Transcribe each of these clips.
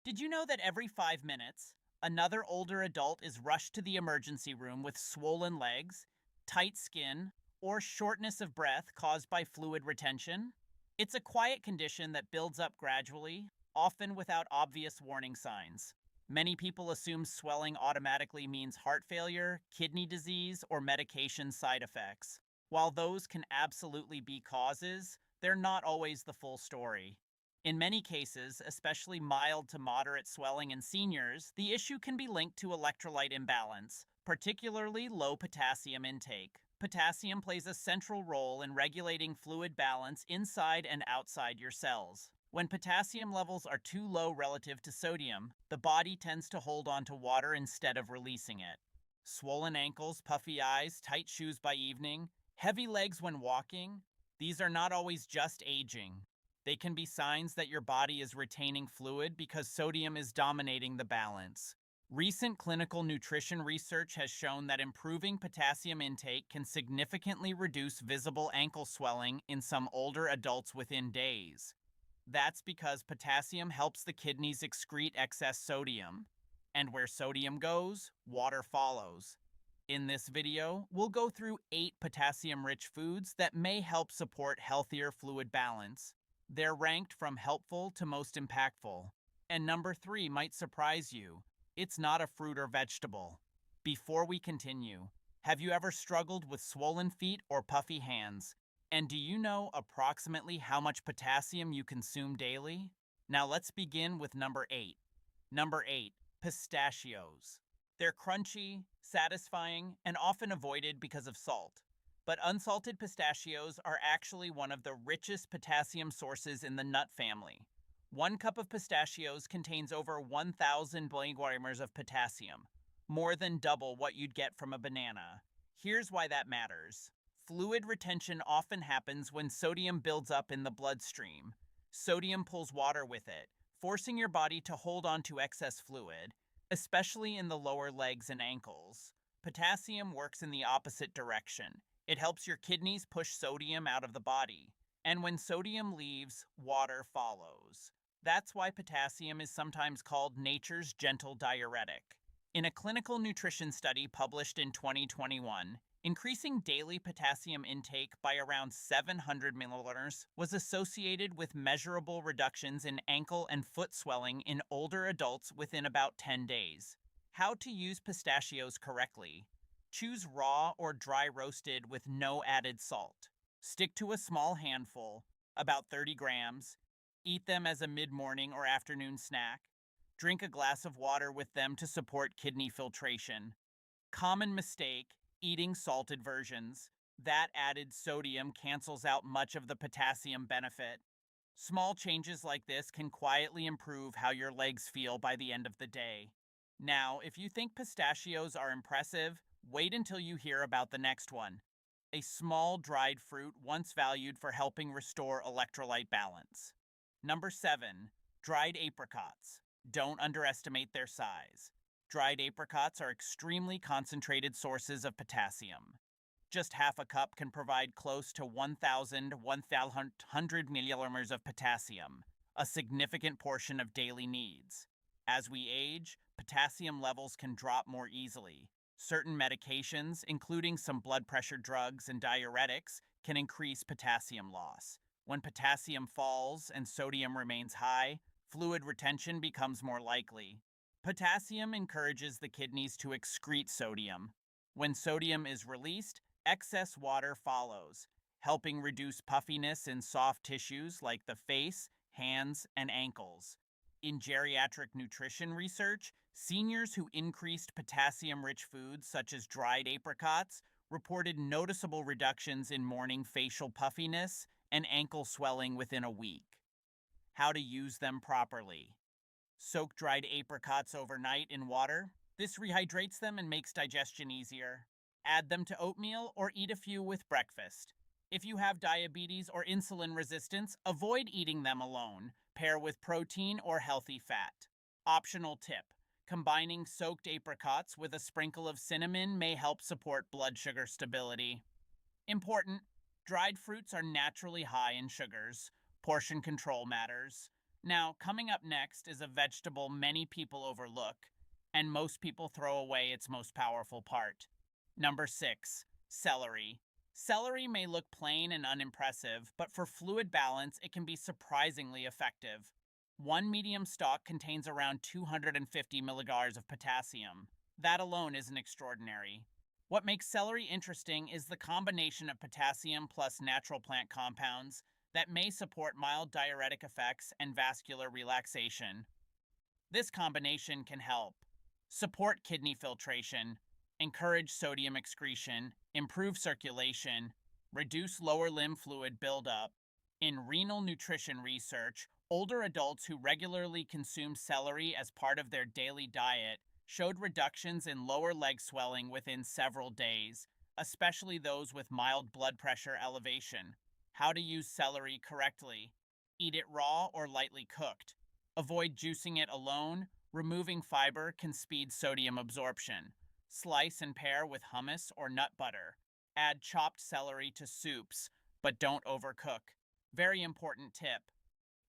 Did you know that every 5 minutes, another older adult is rushed to the emergency room with swollen legs, tight skin, or shortness of breath caused by fluid retention? It's a quiet condition that builds up gradually, often without obvious warning signs. Many people assume swelling automatically means heart failure, kidney disease, or medication side effects. While those can absolutely be causes, they're not always the full story. In many cases, especially mild to moderate swelling in seniors, the issue can be linked to electrolyte imbalance, particularly low potassium intake. Potassium plays a central role in regulating fluid balance inside and outside your cells. When potassium levels are too low relative to sodium, the body tends to hold on to water instead of releasing it. Swollen ankles, puffy eyes, tight shoes by evening, heavy legs when walking, these are not always just aging. They can be signs that your body is retaining fluid because sodium is dominating the balance. Recent clinical nutrition research has shown that improving potassium intake can significantly reduce visible ankle swelling in some older adults within days. That's because potassium helps the kidneys excrete excess sodium. And where sodium goes, water follows. In this video, we'll go through 8 potassium-rich foods that may help support healthier fluid balance. They're ranked from helpful to most impactful. And number 3 might surprise you. It's not a fruit or vegetable. Before we continue, have you ever struggled with swollen feet or puffy hands? And do you know approximately how much potassium you consume daily? Now let's begin with number 8. Number 8, pistachios. They're crunchy, satisfying, and often avoided because of salt. But unsalted pistachios are actually one of the richest potassium sources in the nut family. 1 cup of pistachios contains over 1,000 milligrams of potassium, more than double what you'd get from a banana. Here's why that matters. Fluid retention often happens when sodium builds up in the bloodstream. Sodium pulls water with it, forcing your body to hold on to excess fluid, especially in the lower legs and ankles. Potassium works in the opposite direction. It helps your kidneys push sodium out of the body. And when sodium leaves, water follows. That's why potassium is sometimes called nature's gentle diuretic. In a clinical nutrition study published in 2021, increasing daily potassium intake by around 700 milliliters was associated with measurable reductions in ankle and foot swelling in older adults within about 10 days. How to use pistachios correctly. Choose raw or dry roasted with no added salt. Stick to a small handful, about 30 grams. Eat them as a mid-morning or afternoon snack. Drink a glass of water with them to support kidney filtration. Common mistake, eating salted versions. That added sodium cancels out much of the potassium benefit. Small changes like this can quietly improve how your legs feel by the end of the day. Now, if you think pistachios are impressive, wait until you hear about the next one. A small dried fruit once valued for helping restore electrolyte balance. Number 7, dried apricots. Don't underestimate their size. Dried apricots are extremely concentrated sources of potassium. Just half a cup can provide close to 1,100 milliliters of potassium, a significant portion of daily needs. As we age, potassium levels can drop more easily. Certain medications, including some blood pressure drugs and diuretics, can increase potassium loss. When potassium falls and sodium remains high, fluid retention becomes more likely. Potassium encourages the kidneys to excrete sodium. When sodium is released, excess water follows, helping reduce puffiness in soft tissues like the face, hands, and ankles. In geriatric nutrition research, seniors who increased potassium-rich foods such as dried apricots reported noticeable reductions in morning facial puffiness and ankle swelling within a week. How to use them properly. Soak dried apricots overnight in water. This rehydrates them and makes digestion easier. Add them to oatmeal or eat a few with breakfast. If you have diabetes or insulin resistance, avoid eating them alone. Pair with protein or healthy fat. Optional tip: combining soaked apricots with a sprinkle of cinnamon may help support blood sugar stability. Important: dried fruits are naturally high in sugars. Portion control matters. Now, coming up next is a vegetable many people overlook, and most people throw away its most powerful part. Number 6, celery. Celery may look plain and unimpressive, but for fluid balance, it can be surprisingly effective. One medium stalk contains around 250 milligars of potassium. That alone isn't extraordinary. What makes celery interesting is the combination of potassium plus natural plant compounds that may support mild diuretic effects and vascular relaxation. This combination can help support kidney filtration, encourage sodium excretion, improve circulation, reduce lower limb fluid buildup. In renal nutrition research, older adults who regularly consume celery as part of their daily diet showed reductions in lower leg swelling within several days, especially those with mild blood pressure elevation. How to use celery correctly. Eat it raw or lightly cooked. Avoid juicing it alone. Removing fiber can speed sodium absorption. Slice and pair with hummus or nut butter. Add chopped celery to soups, but don't overcook. Very important tip.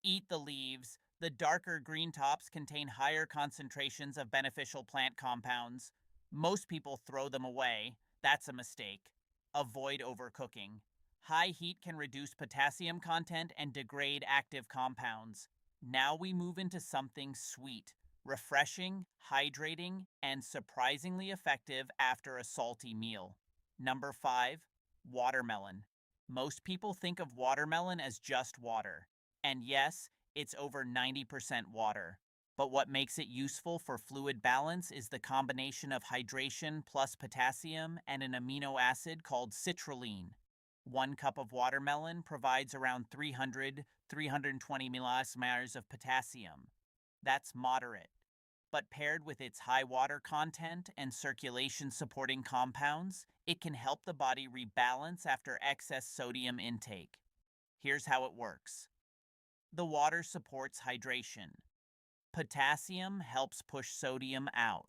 Eat the leaves. The darker green tops contain higher concentrations of beneficial plant compounds. Most people throw them away. That's a mistake. Avoid overcooking. High heat can reduce potassium content and degrade active compounds. Now we move into something sweet, refreshing, hydrating, and surprisingly effective after a salty meal. Number 5, watermelon. Most people think of watermelon as just water. And yes, it's over 90% water. But what makes it useful for fluid balance is the combination of hydration plus potassium and an amino acid called citrulline. 1 cup of watermelon provides around 320 millismers of potassium. That's moderate. But paired with its high water content and circulation-supporting compounds, it can help the body rebalance after excess sodium intake. Here's how it works. The water supports hydration. Potassium helps push sodium out.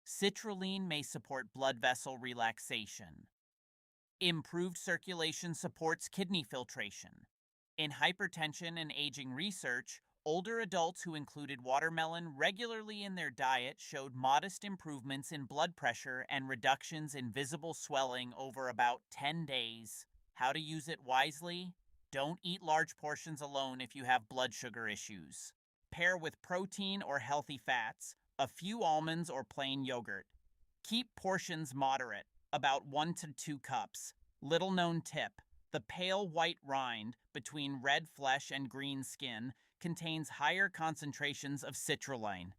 Citrulline may support blood vessel relaxation. Improved circulation supports kidney filtration. In hypertension and aging research, older adults who included watermelon regularly in their diet showed modest improvements in blood pressure and reductions in visible swelling over about 10 days. How to use it wisely? Don't eat large portions alone if you have blood sugar issues. Pair with protein or healthy fats, a few almonds or plain yogurt. Keep portions moderate, about 1 to 2 cups. Little known tip, the pale white rind between red flesh and green skin contains higher concentrations of citrulline.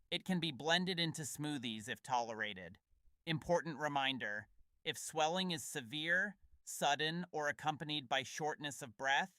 It can be blended into smoothies if tolerated. Important reminder, if swelling is severe, sudden, or accompanied by shortness of breath,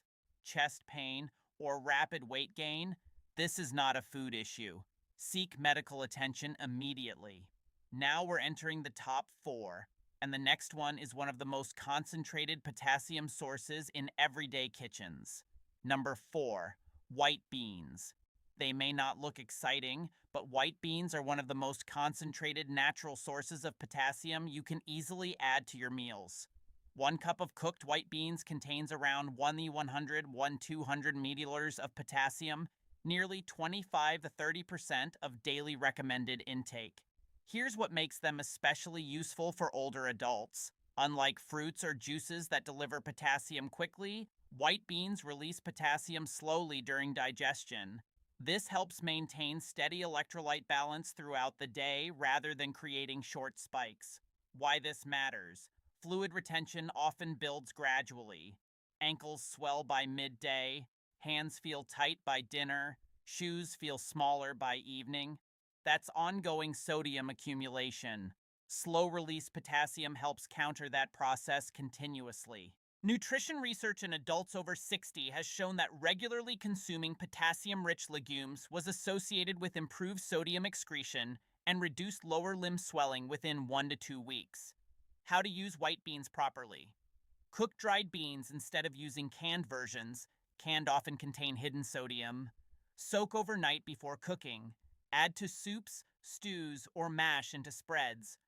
chest pain, or rapid weight gain, this is not a food issue. Seek medical attention immediately. Now we're entering the top 4, and the next one is one of the most concentrated potassium sources in everyday kitchens. Number 4, white beans. They may not look exciting, but white beans are one of the most concentrated natural sources of potassium you can easily add to your meals. 1 cup of cooked white beans contains around 100-200 milliliters of potassium, nearly 25 to 30% of daily recommended intake. Here's what makes them especially useful for older adults. Unlike fruits or juices that deliver potassium quickly, white beans release potassium slowly during digestion. This helps maintain steady electrolyte balance throughout the day rather than creating short spikes. Why this matters. Fluid retention often builds gradually. Ankles swell by midday, hands feel tight by dinner, shoes feel smaller by evening. That's ongoing sodium accumulation. Slow-release potassium helps counter that process continuously. Nutrition research in adults over 60 has shown that regularly consuming potassium-rich legumes was associated with improved sodium excretion and reduced lower limb swelling within 1 to 2 weeks. How to use white beans properly. Cook dried beans instead of using canned versions. Canned often contain hidden sodium. Soak overnight before cooking. Add to soups, stews, or mash into spreads.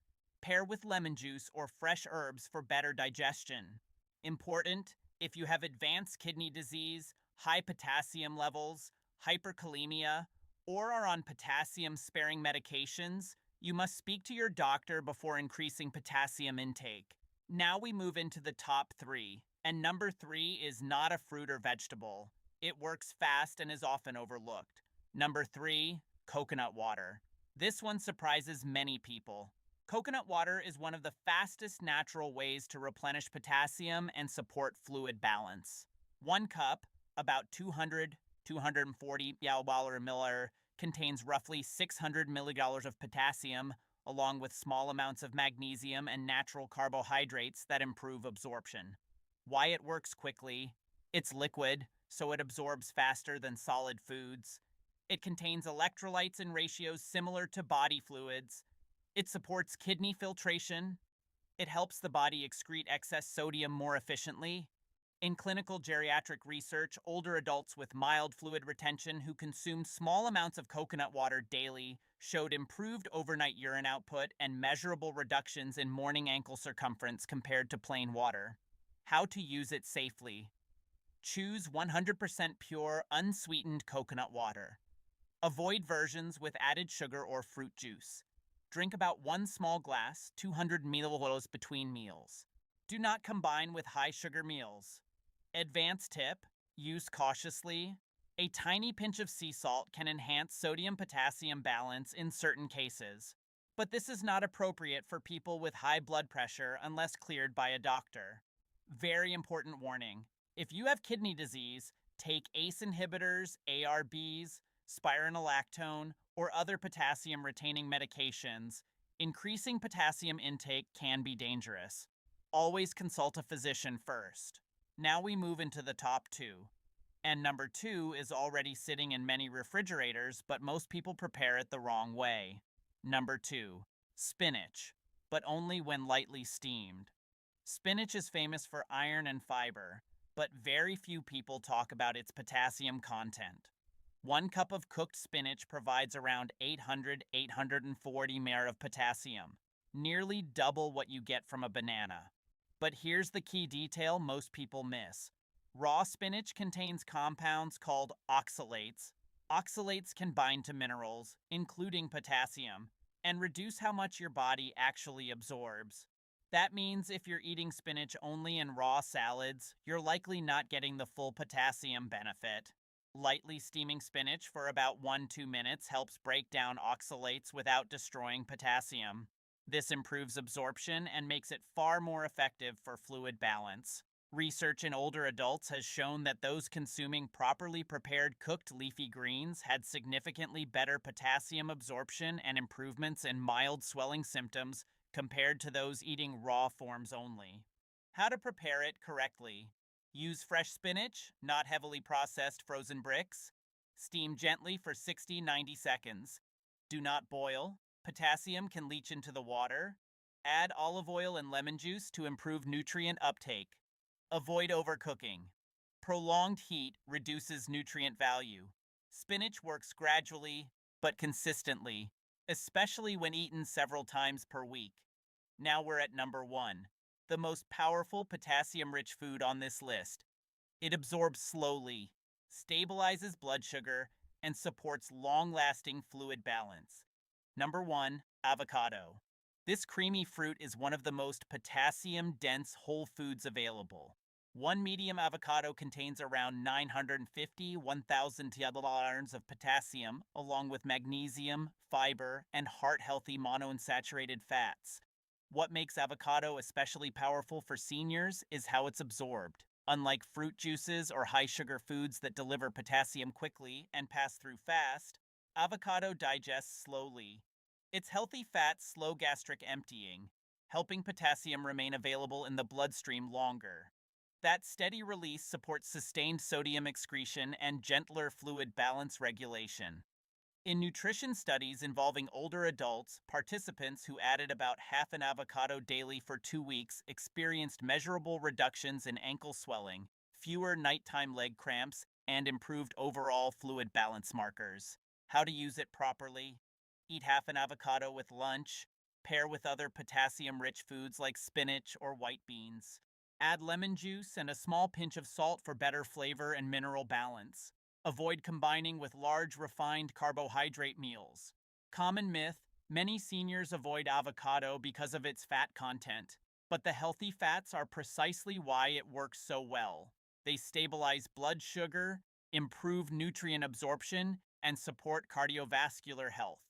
Pair with lemon juice or fresh herbs for better digestion. Important, if you have advanced kidney disease, high potassium levels, hyperkalemia, or are on potassium-sparing medications, you must speak to your doctor before increasing potassium intake. Now we move into the top three, and number three is not a fruit or vegetable. It works fast and is often overlooked. Number three, coconut water. This one surprises many people. Coconut water is one of the fastest natural ways to replenish potassium and support fluid balance. 1 cup, about 240 milliliters, contains roughly 600 milliliters of potassium, along with small amounts of magnesium and natural carbohydrates that improve absorption. Why it works quickly: it's liquid, so it absorbs faster than solid foods. It contains electrolytes in ratios similar to body fluids. It supports kidney filtration. It helps the body excrete excess sodium more efficiently. In clinical geriatric research, older adults with mild fluid retention who consumed small amounts of coconut water daily showed improved overnight urine output and measurable reductions in morning ankle circumference compared to plain water. How to use it safely. Choose 100% pure, unsweetened coconut water. Avoid versions with added sugar or fruit juice. Drink about 1 small glass, 200 milliliters between meals. Do not combine with high sugar meals. Advanced tip: use cautiously. A tiny pinch of sea salt can enhance sodium-potassium balance in certain cases, but this is not appropriate for people with high blood pressure unless cleared by a doctor. Very important warning: if you have kidney disease, take ACE inhibitors, ARBs, spironolactone, or other potassium-retaining medications. Increasing potassium intake can be dangerous. Always consult a physician first. Now we move into the top two. And number two is already sitting in many refrigerators, but most people prepare it the wrong way. Number two, spinach, but only when lightly steamed. Spinach is famous for iron and fiber, but very few people talk about its potassium content. 1 cup of cooked spinach provides around 840 mg of potassium, nearly double what you get from a banana. But here's the key detail most people miss. Raw spinach contains compounds called oxalates. Oxalates can bind to minerals, including potassium, and reduce how much your body actually absorbs. That means if you're eating spinach only in raw salads, you're likely not getting the full potassium benefit. Lightly steaming spinach for about 1-2 minutes helps break down oxalates without destroying potassium. This improves absorption and makes it far more effective for fluid balance. Research in older adults has shown that those consuming properly prepared cooked leafy greens had significantly better potassium absorption and improvements in mild swelling symptoms compared to those eating raw forms only. How to prepare it correctly. Use fresh spinach, not heavily processed frozen bricks. Steam gently for 60-90 seconds. Do not boil. Potassium can leach into the water. Add olive oil and lemon juice to improve nutrient uptake. Avoid overcooking. Prolonged heat reduces nutrient value. Spinach works gradually, but consistently, especially when eaten several times per week. Now we're at number one, the most powerful potassium-rich food on this list. It absorbs slowly, stabilizes blood sugar, and supports long-lasting fluid balance. Number one, avocado. This creamy fruit is one of the most potassium-dense whole foods available. One medium avocado contains around 950-1,000 milliliters of potassium, along with magnesium, fiber, and heart-healthy monounsaturated fats. What makes avocado especially powerful for seniors is how it's absorbed. Unlike fruit juices or high-sugar foods that deliver potassium quickly and pass through fast, avocado digests slowly. Its healthy fats slow gastric emptying, helping potassium remain available in the bloodstream longer. That steady release supports sustained sodium excretion and gentler fluid balance regulation. In nutrition studies involving older adults, participants who added about half an avocado daily for 2 weeks experienced measurable reductions in ankle swelling, fewer nighttime leg cramps, and improved overall fluid balance markers. How to use it properly. Eat half an avocado with lunch. Pair with other potassium-rich foods like spinach or white beans. Add lemon juice and a small pinch of salt for better flavor and mineral balance. Avoid combining with large refined carbohydrate meals. Common myth, many seniors avoid avocado because of its fat content, but the healthy fats are precisely why it works so well. They stabilize blood sugar, improve nutrient absorption, and support cardiovascular health.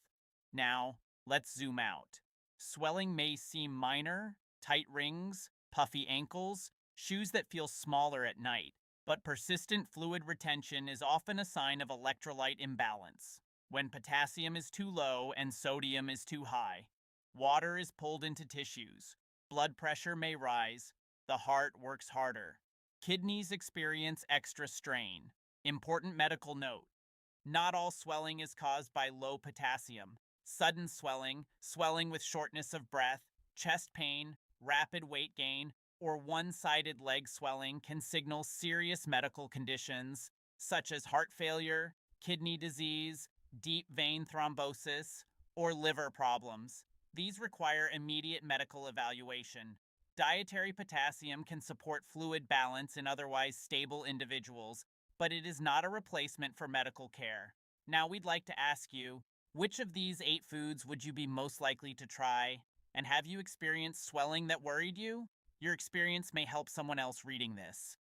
Now, let's zoom out. Swelling may seem minor, tight rings, puffy ankles, shoes that feel smaller at night, but persistent fluid retention is often a sign of electrolyte imbalance. When potassium is too low and sodium is too high, water is pulled into tissues, blood pressure may rise, the heart works harder, kidneys experience extra strain. Important medical note: not all swelling is caused by low potassium. Sudden swelling, swelling with shortness of breath, chest pain, rapid weight gain, or one-sided leg swelling can signal serious medical conditions such as heart failure, kidney disease, deep vein thrombosis, or liver problems. These require immediate medical evaluation. Dietary potassium can support fluid balance in otherwise stable individuals, but it is not a replacement for medical care. Now we'd like to ask you, which of these 8 foods would you be most likely to try? And have you experienced swelling that worried you? Your experience may help someone else reading this.